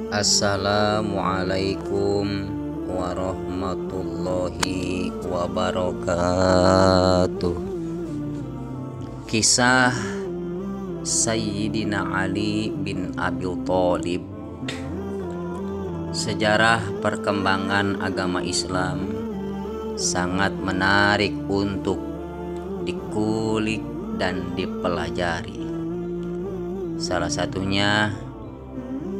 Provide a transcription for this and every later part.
Assalamualaikum warahmatullahi wabarakatuh. Kisah Sayyidina Ali bin Abi Thalib. Sejarah perkembangan agama Islam sangat menarik untuk dikulik dan dipelajari. Salah satunya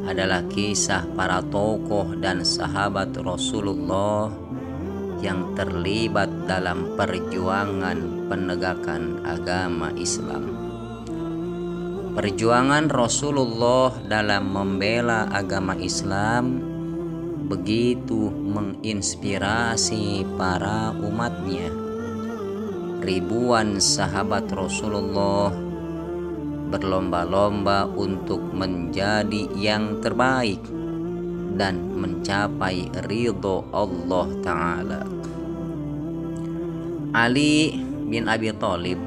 adalah kisah para tokoh dan sahabat Rasulullah yang terlibat dalam perjuangan penegakan agama Islam. Perjuangan Rasulullah dalam membela agama Islam begitu menginspirasi para umatnya. Ribuan sahabat Rasulullah berlomba-lomba untuk menjadi yang terbaik dan mencapai ridho Allah Ta'ala. Ali bin Abi Thalib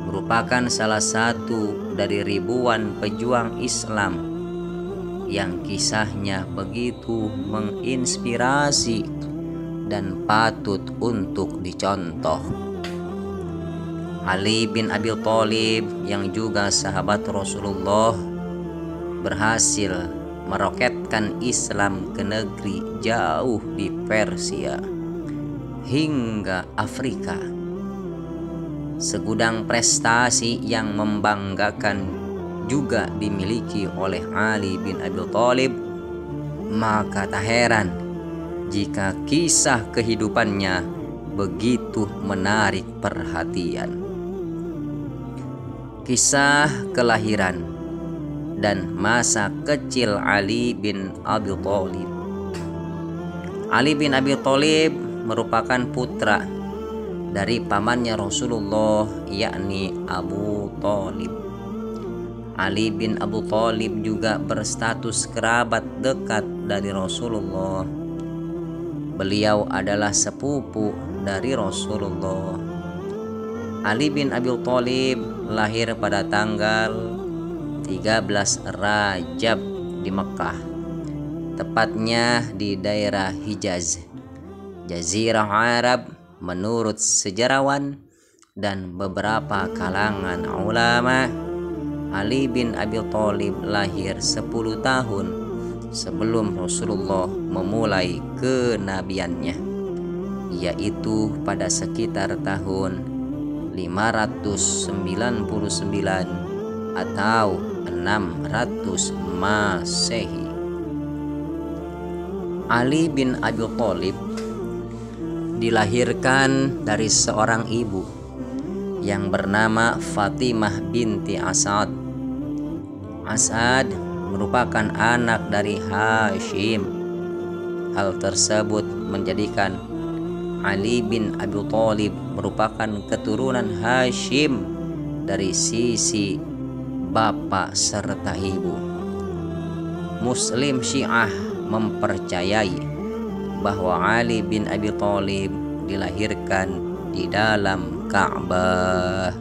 merupakan salah satu dari ribuan pejuang Islam yang kisahnya begitu menginspirasi dan patut untuk dicontoh. Ali bin Abi Thalib yang juga sahabat Rasulullah berhasil meroketkan Islam ke negeri jauh di Persia hingga Afrika. Segudang prestasi yang membanggakan juga dimiliki oleh Ali bin Abi Thalib, maka tak heran jika kisah kehidupannya begitu menarik perhatian. Kisah kelahiran dan masa kecil Ali bin Abi Thalib. Ali bin Abi Thalib merupakan putra dari pamannya Rasulullah, yakni Abu Thalib. Ali bin Abu Thalib juga berstatus kerabat dekat dari Rasulullah. Beliau adalah sepupu dari Rasulullah. Ali bin Abi Thalib lahir pada tanggal 13 Rajab di Mekah, tepatnya di daerah Hijaz, Jazirah Arab. Menurut sejarawan dan beberapa kalangan ulama, Ali bin Abi Thalib lahir 10 tahun sebelum Rasulullah memulai kenabiannya, yaitu pada sekitar tahun 599 atau 600 Masehi. Ali bin Abi Thalib dilahirkan dari seorang ibu yang bernama Fatimah binti Asad. Asad merupakan anak dari Hashim. Hal tersebut menjadikan Ali bin Abi Thalib merupakan keturunan Hashim dari sisi bapak serta ibu. Muslim Syiah mempercayai bahwa Ali bin Abi Thalib dilahirkan di dalam Ka'bah.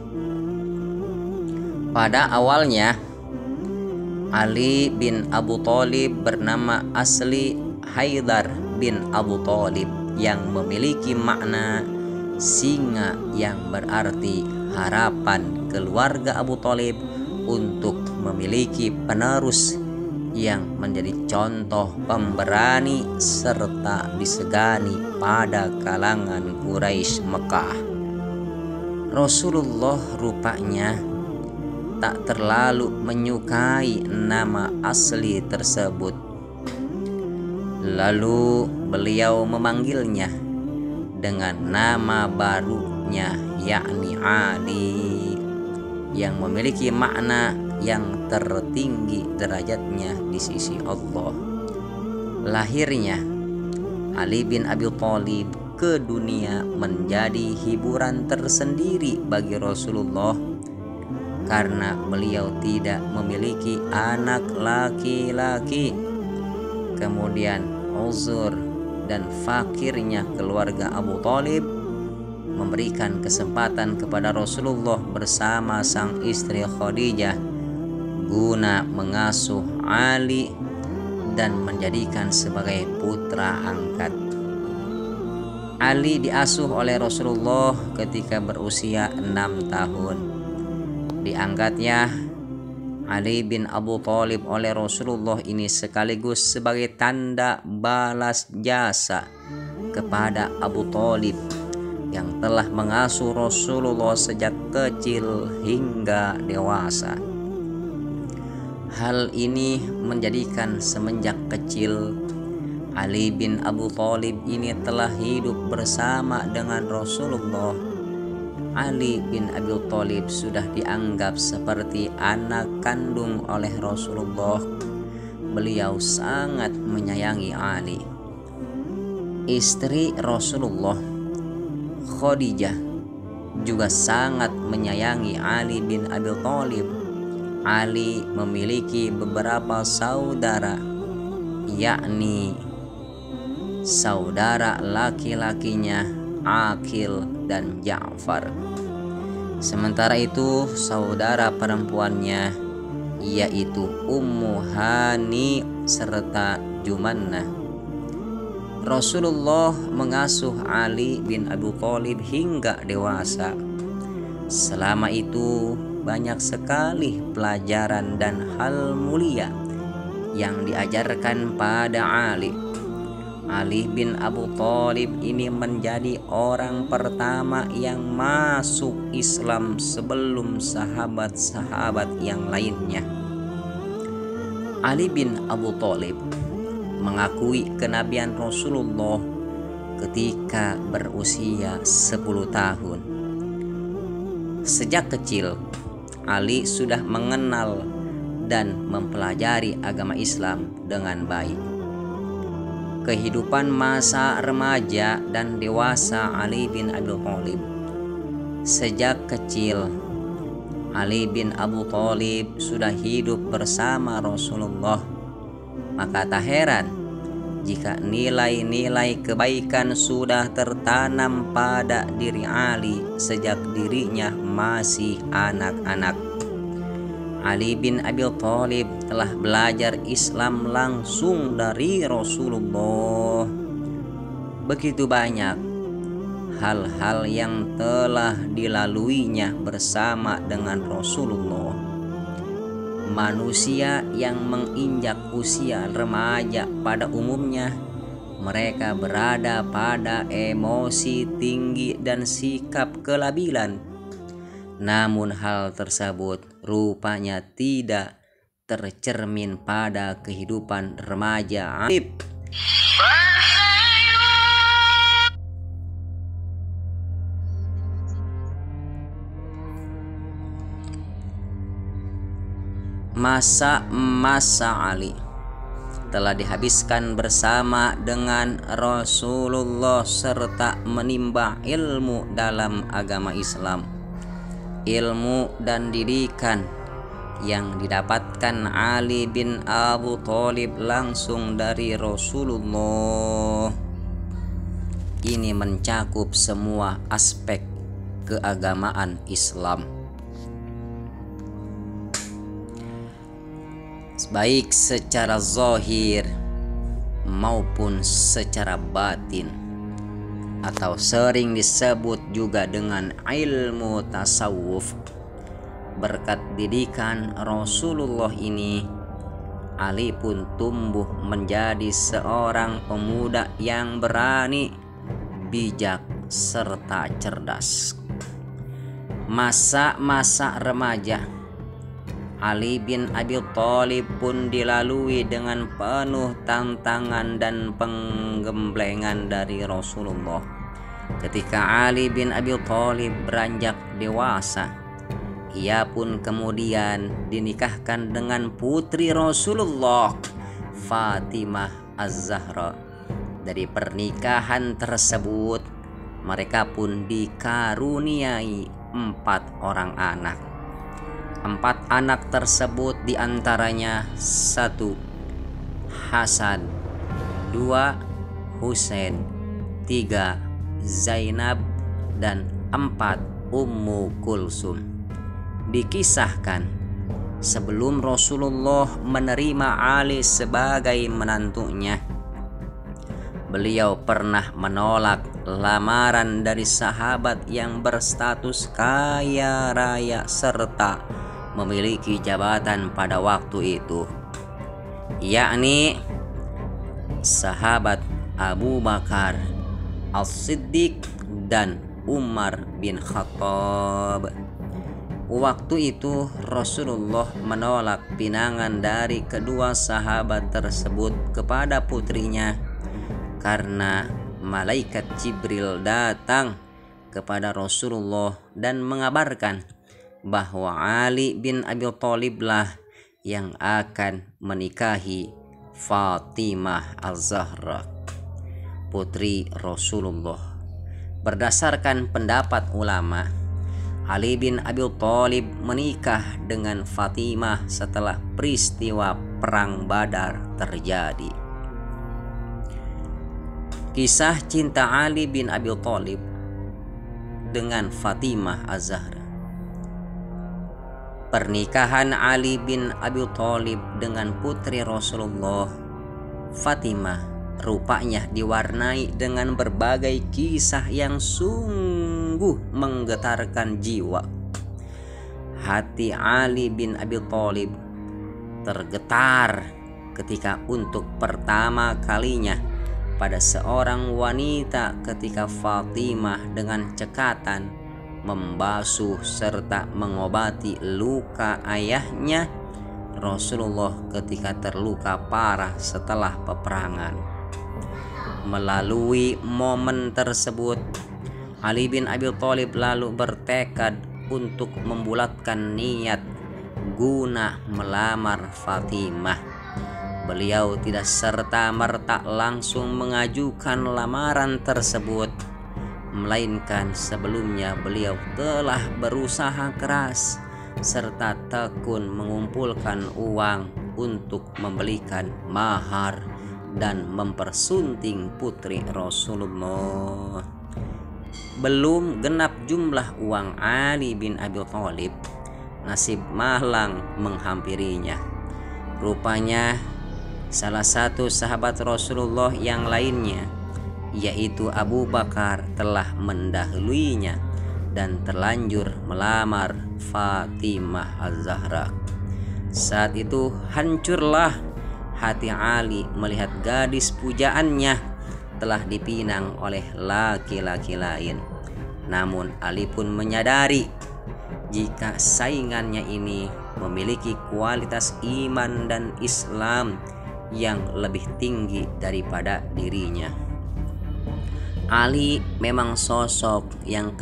Pada awalnya Ali bin Abu Thalib bernama asli Haidar bin Abu Thalib yang memiliki makna singa, yang berarti harapan keluarga Abu Thalib untuk memiliki penerus yang menjadi contoh pemberani serta disegani pada kalangan Quraisy Mekah. Rasulullah rupanya tak terlalu menyukai nama asli tersebut. Lalu beliau memanggilnya dengan nama barunya, yakni Ali, yang memiliki makna yang tertinggi derajatnya di sisi Allah. Lahirnya Ali bin Abi Thalib ke dunia menjadi hiburan tersendiri bagi Rasulullah karena beliau tidak memiliki anak laki-laki. Kemudian uzur dan fakirnya keluarga Abu Thalib memberikan kesempatan kepada Rasulullah bersama sang istri Khadijah guna mengasuh Ali dan menjadikan sebagai putra angkat. Ali diasuh oleh Rasulullah ketika berusia 6 tahun. Diangkatnya Ali bin Abu Thalib oleh Rasulullah ini sekaligus sebagai tanda balas jasa kepada Abu Thalib yang telah mengasuh Rasulullah sejak kecil hingga dewasa. Hal ini menjadikan semenjak kecil Ali bin Abu Thalib ini telah hidup bersama dengan Rasulullah. Ali bin Abi Thalib sudah dianggap seperti anak kandung oleh Rasulullah. Beliau sangat menyayangi Ali. Istri Rasulullah, Khadijah, juga sangat menyayangi Ali bin Abi Thalib. Ali memiliki beberapa saudara, yakni saudara laki-lakinya Aqil dan Ja'far. Sementara itu saudara perempuannya yaitu Ummu Hani serta Jumannah. Rasulullah mengasuh Ali bin Abi Thalib hingga dewasa. Selama itu banyak sekali pelajaran dan hal mulia yang diajarkan pada Ali. Ali bin Abu Thalib ini menjadi orang pertama yang masuk Islam sebelum sahabat-sahabat yang lainnya. Ali bin Abu Thalib mengakui kenabian Rasulullah ketika berusia 10 tahun. Sejak kecil, Ali sudah mengenal dan mempelajari agama Islam dengan baik. Kehidupan masa remaja dan dewasa Ali bin Abi Thalib. Sejak kecil, Ali bin Abu Thalib sudah hidup bersama Rasulullah. Maka tak heran jika nilai-nilai kebaikan sudah tertanam pada diri Ali sejak dirinya masih anak-anak. Ali bin Abi Thalib telah belajar Islam langsung dari Rasulullah. Begitu banyak hal-hal yang telah dilaluinya bersama dengan Rasulullah. Manusia yang menginjak usia remaja pada umumnya, mereka berada pada emosi tinggi dan sikap kelabilan. Namun hal tersebut rupanya tidak tercermin pada kehidupan remaja Ali. Masa Ali telah dihabiskan bersama dengan Rasulullah serta menimba ilmu dalam agama Islam. Ilmu dan didikan yang didapatkan Ali bin Abu Thalib langsung dari Rasulullah ini mencakup semua aspek keagamaan Islam, baik secara zahir maupun secara batin, atau sering disebut juga dengan ilmu tasawuf. Berkat didikan Rasulullah ini, Ali pun tumbuh menjadi seorang pemuda yang berani, bijak, serta cerdas. Masa-masa remaja Ali bin Abi Thalib pun dilalui dengan penuh tantangan dan penggemblengan dari Rasulullah. Ketika Ali bin Abi Thalib beranjak dewasa, ia pun kemudian dinikahkan dengan putri Rasulullah, Fatimah Az-Zahra. Dari pernikahan tersebut, mereka pun dikaruniai 4 orang anak. 4 anak tersebut diantaranya 1. Hasan, 2. Husain, 3. Zainab, dan 4. Ummu Kulsum. Dikisahkan sebelum Rasulullah menerima Ali sebagai menantunya, beliau pernah menolak lamaran dari sahabat yang berstatus kaya raya serta memiliki jabatan pada waktu itu, yakni sahabat Abu Bakar As-Siddiq dan Umar bin Khattab. Waktu itu Rasulullah menolak pinangan dari kedua sahabat tersebut kepada putrinya karena malaikat Jibril datang kepada Rasulullah dan mengabarkan bahwa Ali bin Abi Thalib lah yang akan menikahi Fatimah Az-Zahra, putri Rasulullah. Berdasarkan pendapat ulama, Ali bin Abi Thalib menikah dengan Fatimah setelah peristiwa Perang Badar terjadi. Kisah cinta Ali bin Abi Thalib dengan Fatimah Az-Zahra. Pernikahan Ali bin Abi Thalib dengan putri Rasulullah, Fatimah, rupanya diwarnai dengan berbagai kisah yang sungguh menggetarkan jiwa. Hati Ali bin Abi Thalib tergetar ketika untuk pertama kalinya pada seorang wanita ketika Fatimah dengan cekatan membasuh serta mengobati luka ayahnya Rasulullah ketika terluka parah setelah peperangan. Melalui momen tersebut, Ali bin Abi Thalib lalu bertekad untuk membulatkan niat guna melamar Fatimah. Beliau tidak serta-merta langsung mengajukan lamaran tersebut, melainkan sebelumnya beliau telah berusaha keras serta tekun mengumpulkan uang untuk membelikan mahar dan mempersunting putri Rasulullah. Belum genap jumlah uang Ali bin Abi Thalib, nasib malang menghampirinya. Rupanya salah satu sahabat Rasulullah yang lainnya, yaitu Abu Bakar, telah mendahuluinya dan terlanjur melamar Fatimah Az-Zahra. Saat itu hancurlah hati Ali melihat gadis pujaannya telah dipinang oleh laki-laki lain. Namun Ali pun menyadari jika saingannya ini memiliki kualitas iman dan Islam yang lebih tinggi daripada dirinya. Ali memang sosok yang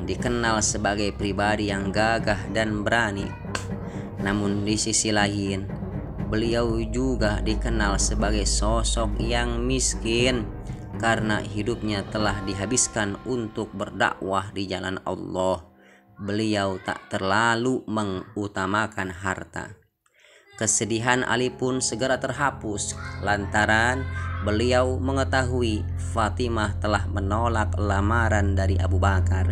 dikenal sebagai pribadi yang gagah dan berani. Namun di sisi lain, beliau juga dikenal sebagai sosok yang miskin karena hidupnya telah dihabiskan untuk berdakwah di jalan Allah. Beliau tak terlalu mengutamakan harta. Kesedihan Ali pun segera terhapus lantaran beliau mengetahui Fatimah telah menolak lamaran dari Abu Bakar.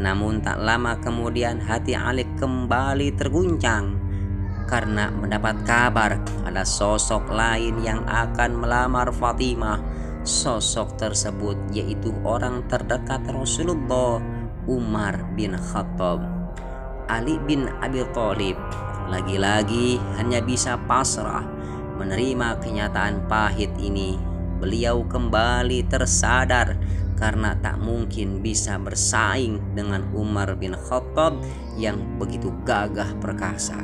Namun tak lama kemudian hati Ali kembali terguncang karena mendapat kabar ada sosok lain yang akan melamar Fatimah. Sosok tersebut yaitu orang terdekat Rasulullah, Umar bin Khattab. Ali bin Abi Thalib lagi-lagi hanya bisa pasrah menerima kenyataan pahit ini. Beliau kembali tersadar karena tak mungkin bisa bersaing dengan Umar bin Khattab yang begitu gagah perkasa.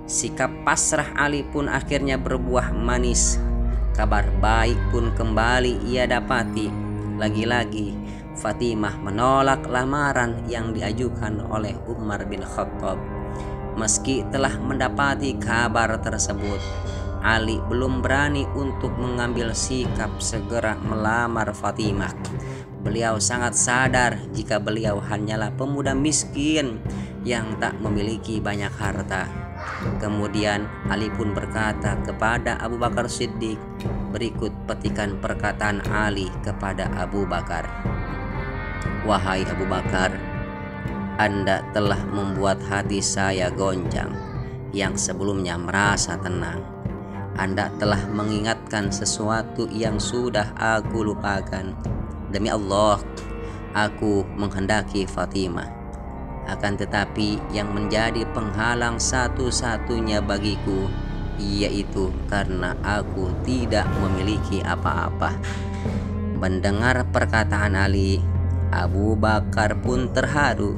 Sikap pasrah Ali pun akhirnya berbuah manis. Kabar baik pun kembali ia dapati. Lagi-lagi Fatimah menolak lamaran yang diajukan oleh Umar bin Khattab. Meski telah mendapati kabar tersebut, Ali belum berani untuk mengambil sikap segera melamar Fatimah. Beliau sangat sadar jika beliau hanyalah pemuda miskin yang tak memiliki banyak harta. Kemudian Ali pun berkata kepada Abu Bakar Siddiq, berikut petikan perkataan Ali kepada Abu Bakar. Wahai Abu Bakar, Anda telah membuat hati saya goncang yang sebelumnya merasa tenang. Anda telah mengingatkan sesuatu yang sudah aku lupakan. Demi Allah, aku menghendaki Fatimah. Akan tetapi yang menjadi penghalang satu-satunya bagiku, yaitu karena aku tidak memiliki apa-apa. Mendengar perkataan Ali, Abu Bakar pun terharu.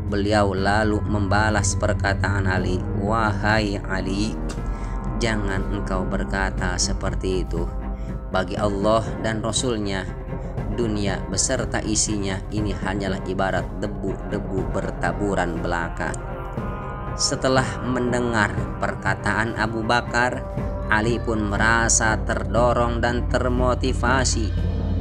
Beliau lalu membalas perkataan Ali, "Wahai Ali, jangan engkau berkata seperti itu. Bagi Allah dan Rasul-Nya, dunia beserta isinya ini hanyalah ibarat debu-debu bertaburan belaka." Setelah mendengar perkataan Abu Bakar, Ali pun merasa terdorong dan termotivasi,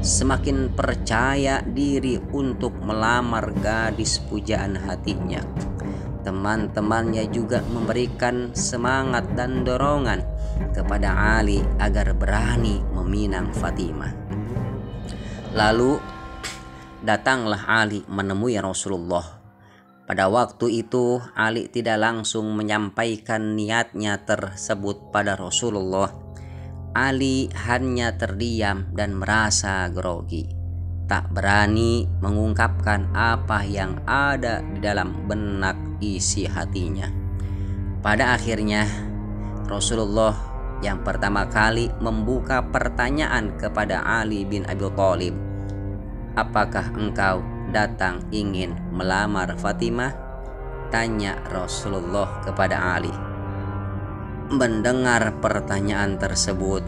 semakin percaya diri untuk melamar gadis pujaan hatinya. Teman-temannya juga memberikan semangat dan dorongan kepada Ali agar berani meminang Fatimah. Lalu datanglah Ali menemui Rasulullah. Pada waktu itu Ali tidak langsung menyampaikan niatnya tersebut pada Rasulullah. Ali hanya terdiam dan merasa grogi, tak berani mengungkapkan apa yang ada di dalam benak isi hatinya. Pada akhirnya Rasulullah yang pertama kali membuka pertanyaan kepada Ali bin Abi Thalib, "Apakah engkau datang ingin melamar Fatimah?" tanya Rasulullah kepada Ali. Mendengar pertanyaan tersebut,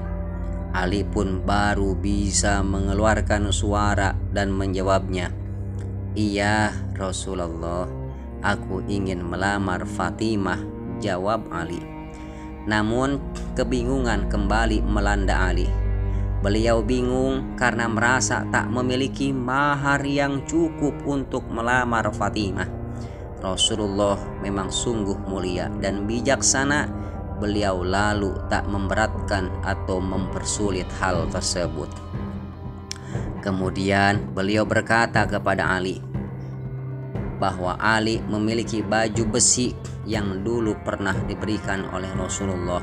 Ali pun baru bisa mengeluarkan suara dan menjawabnya, "Iya Rasulullah, aku ingin melamar Fatimah," jawab Ali. Namun kebingungan kembali melanda Ali. Beliau bingung karena merasa tak memiliki mahar yang cukup untuk melamar Fatimah. Rasulullah memang sungguh mulia dan bijaksana. Beliau lalu tak memberatkan atau mempersulit hal tersebut. Kemudian beliau berkata kepada Ali bahwa Ali memiliki baju besi yang dulu pernah diberikan oleh Rasulullah.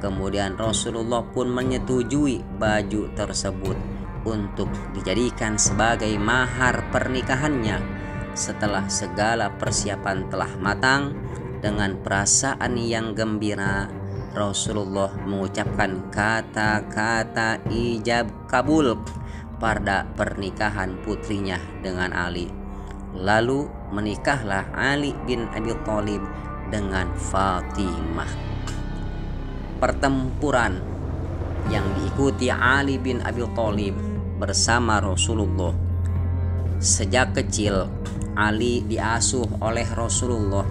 Kemudian Rasulullah pun menyetujui baju tersebut untuk dijadikan sebagai mahar pernikahannya. Setelah segala persiapan telah matang, dengan perasaan yang gembira, Rasulullah mengucapkan kata-kata ijab kabul pada pernikahan putrinya dengan Ali. Lalu menikahlah Ali bin Abi Thalib dengan Fatimah. Pertempuran yang diikuti Ali bin Abi Thalib bersama Rasulullah. Sejak kecil Ali diasuh oleh Rasulullah.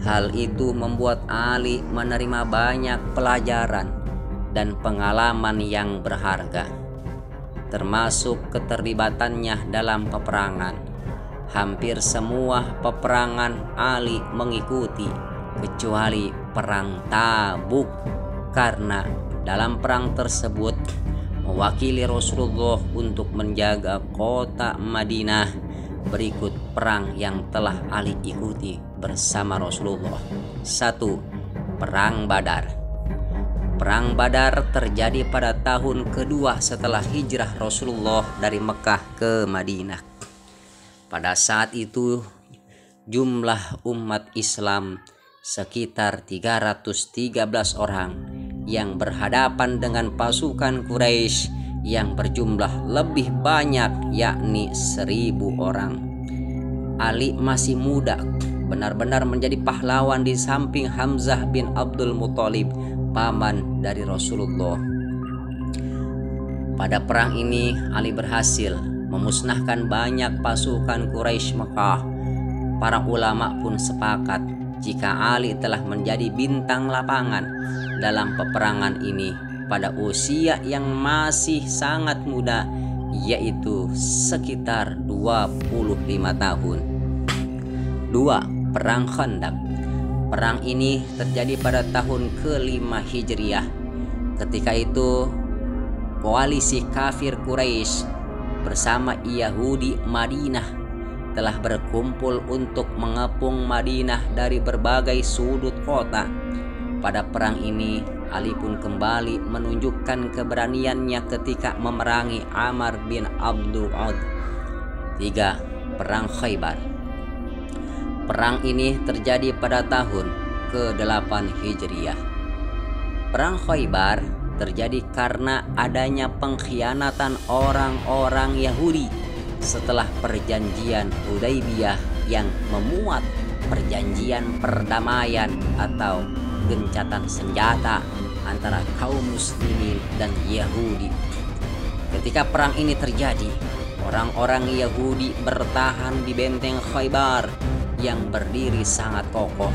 Hal itu membuat Ali menerima banyak pelajaran dan pengalaman yang berharga, termasuk keterlibatannya dalam peperangan. Hampir semua peperangan Ali mengikuti, kecuali perang Tabuk, karena dalam perang tersebut mewakili Rasulullah untuk menjaga kota Madinah. Berikut perang yang telah Ali ikuti bersama Rasulullah. 1. Perang Badar. Perang Badar terjadi pada tahun kedua setelah hijrah Rasulullah dari Mekah ke Madinah. Pada saat itu jumlah umat Islam sekitar 313 orang yang berhadapan dengan pasukan Quraisy yang berjumlah lebih banyak, yakni 1000 orang. Ali masih muda, benar-benar menjadi pahlawan di samping Hamzah bin Abdul Muthalib, paman dari Rasulullah. Pada perang ini Ali berhasil memusnahkan banyak pasukan Quraisy Mekah. Para ulama pun sepakat jika Ali telah menjadi bintang lapangan dalam peperangan ini pada usia yang masih sangat muda, yaitu sekitar 25 tahun. 2. Perang Khandaq. Perang ini terjadi pada tahun ke-5 Hijriah. Ketika itu koalisi kafir Quraisy bersama Yahudi Madinah telah berkumpul untuk mengepung Madinah dari berbagai sudut kota. Pada perang ini, Ali pun kembali menunjukkan keberaniannya ketika memerangi Amr bin Abdul Ud. 3. Perang Khaybar. Perang ini terjadi pada tahun ke-8 Hijriah. Perang Khaybar terjadi karena adanya pengkhianatan orang-orang Yahudi setelah perjanjian Hudaybiyah yang memuat perjanjian perdamaian atau gencatan senjata antara kaum muslimin dan Yahudi. Ketika perang ini terjadi, orang-orang Yahudi bertahan di benteng Khaybar yang berdiri sangat kokoh.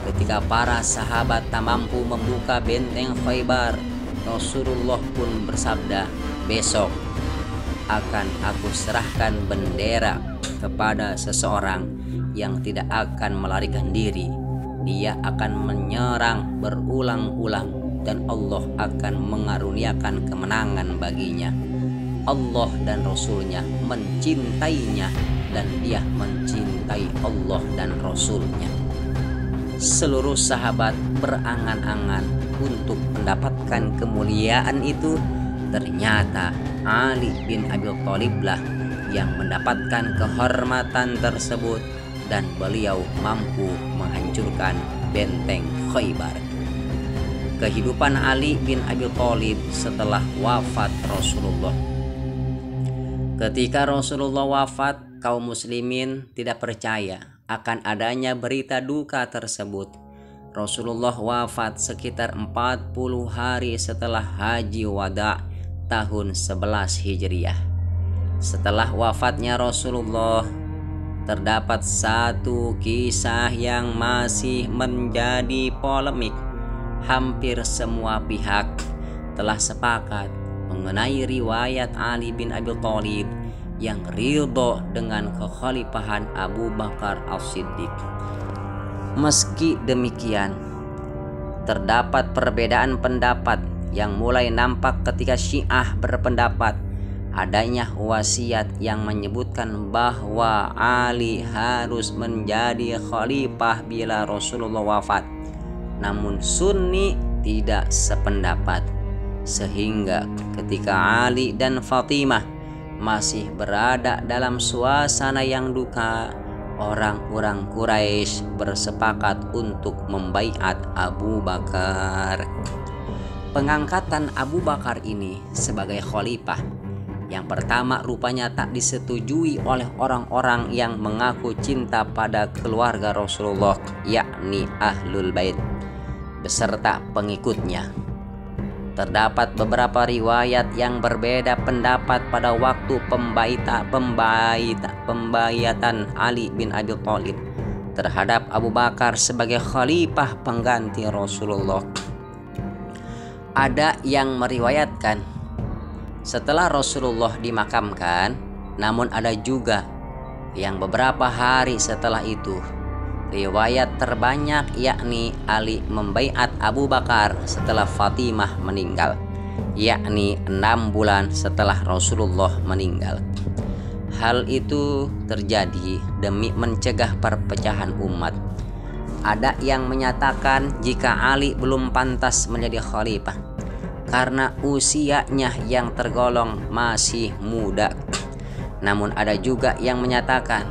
Ketika para sahabat tak mampu membuka benteng Khaybar, Rasulullah pun bersabda, "Besok akan aku serahkan bendera kepada seseorang yang tidak akan melarikan diri. Dia akan menyerang berulang-ulang dan Allah akan mengaruniakan kemenangan baginya. Allah dan Rasulnya mencintainya dan dia mencintai Allah dan Rasulnya." Seluruh sahabat berangan-angan untuk mendapatkan kemuliaan itu. Ternyata Ali bin Abi Thalib lah yang mendapatkan kehormatan tersebut dan beliau mampu menghancurkan benteng Khaybar. Kehidupan Ali bin Abi Thalib setelah wafat Rasulullah. Ketika Rasulullah wafat, kaum muslimin tidak percaya akan adanya berita duka tersebut. Rasulullah wafat sekitar 40 hari setelah Haji Wada tahun 11 Hijriah. Setelah wafatnya Rasulullah, terdapat satu kisah yang masih menjadi polemik. Hampir semua pihak telah sepakat mengenai riwayat Ali bin Abi Thalib yang ridho dengan kekhalifahan Abu Bakar As-Siddiq. Meski demikian, terdapat perbedaan pendapat yang mulai nampak ketika Syiah berpendapat adanya wasiat yang menyebutkan bahwa Ali harus menjadi khalifah bila Rasulullah wafat. Namun Sunni tidak sependapat, sehingga ketika Ali dan Fatimah masih berada dalam suasana yang duka, orang-orang Quraisy bersepakat untuk membaiat Abu Bakar. Pengangkatan Abu Bakar ini sebagai khalifah yang pertama rupanya tak disetujui oleh orang-orang yang mengaku cinta pada keluarga Rasulullah, yakni Ahlul Bait beserta pengikutnya. Terdapat beberapa riwayat yang berbeda pendapat pada waktu pembaiatan Ali bin Abi Thalib terhadap Abu Bakar sebagai khalifah pengganti Rasulullah. Ada yang meriwayatkan setelah Rasulullah dimakamkan, namun ada juga yang beberapa hari setelah itu. Riwayat terbanyak yakni Ali membaiat Abu Bakar setelah Fatimah meninggal, yakni 6 bulan setelah Rasulullah meninggal. Hal itu terjadi demi mencegah perpecahan umat. Ada yang menyatakan jika Ali belum pantas menjadi khalifah karena usianya yang tergolong masih muda. Namun ada juga yang menyatakan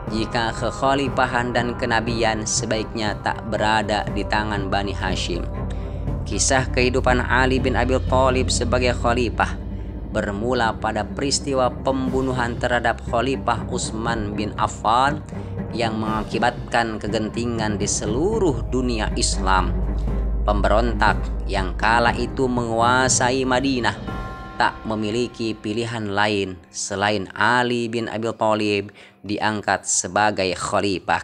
jika kekhalifahan dan kenabian sebaiknya tak berada di tangan Bani Hashim. Kisah kehidupan Ali bin Abi Thalib sebagai khalifah bermula pada peristiwa pembunuhan terhadap Khalifah Utsman bin Affan yang mengakibatkan kegentingan di seluruh dunia Islam. Pemberontak yang kala itu menguasai Madinah tak memiliki pilihan lain selain Ali bin Abi Thalib diangkat sebagai khalifah.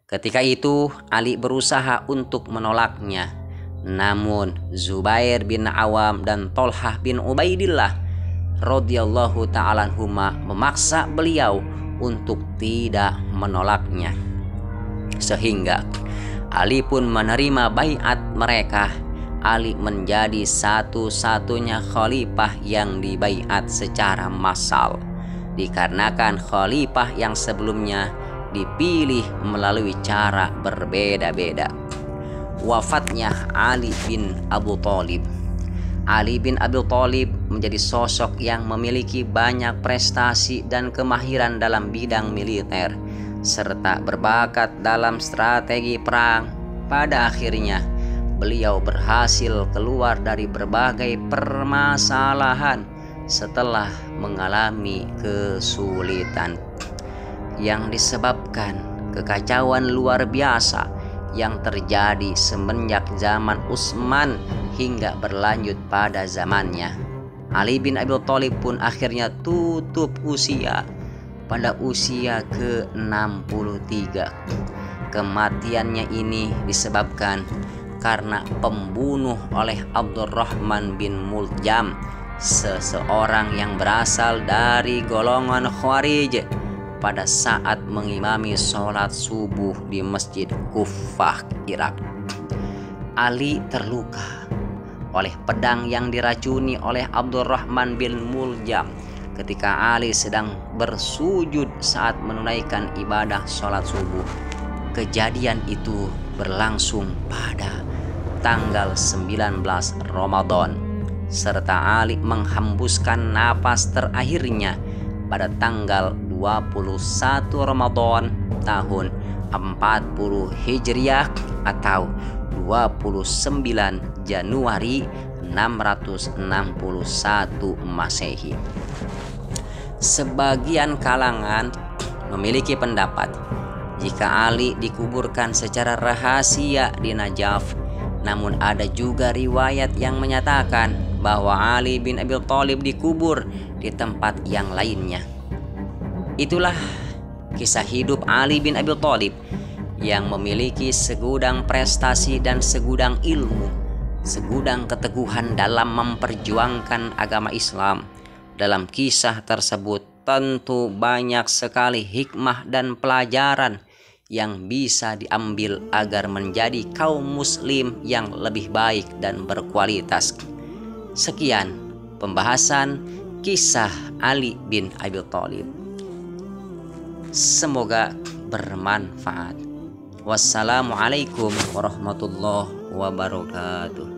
Ketika itu Ali berusaha untuk menolaknya, namun Zubair bin Awam dan Tolhah bin Ubaidillah radhiyallahu ta'ala anhuma memaksa beliau untuk tidak menolaknya, sehingga Ali pun menerima baiat mereka. Ali menjadi satu-satunya khalifah yang dibaiat secara massal. dikarenakan khalifah yang sebelumnya dipilih melalui cara berbeda-beda. Wafatnya Ali bin Abu Thalib. Ali bin Abi Thalib menjadi sosok yang memiliki banyak prestasi dan kemahiran dalam bidang militer, serta berbakat dalam strategi perang. Pada akhirnya, beliau berhasil keluar dari berbagai permasalahan setelah mengalami kesulitan yang disebabkan kekacauan luar biasa yang terjadi semenjak zaman Utsman hingga berlanjut pada zamannya. Ali bin Abi Thalib pun akhirnya tutup usia pada usia ke-63. Kematiannya ini disebabkan karena pembunuh oleh Abdurrahman bin Muljam, seseorang yang berasal dari golongan Khawarij, pada saat mengimami sholat subuh di Masjid Kufah, Irak. Ali terluka oleh pedang yang diracuni oleh Abdurrahman bin Muljam ketika Ali sedang bersujud saat menunaikan ibadah sholat subuh. Kejadian itu berlangsung pada tanggal 19 Ramadan, serta Ali menghembuskan napas terakhirnya pada tanggal 21 Ramadan tahun 40 Hijriah atau 29 Januari 661 Masehi. Sebagian kalangan memiliki pendapat jika Ali dikuburkan secara rahasia di Najaf, namun ada juga riwayat yang menyatakan bahwa Ali bin Abi Thalib dikubur di tempat yang lainnya. Itulah kisah hidup Ali bin Abi Thalib yang memiliki segudang prestasi dan segudang ilmu, segudang keteguhan dalam memperjuangkan agama Islam. Dalam kisah tersebut tentu banyak sekali hikmah dan pelajaran yang bisa diambil agar menjadi kaum muslim yang lebih baik dan berkualitas. Sekian pembahasan kisah Ali bin Abi Thalib. Semoga bermanfaat. Wassalamualaikum warahmatullahi wabarakatuh.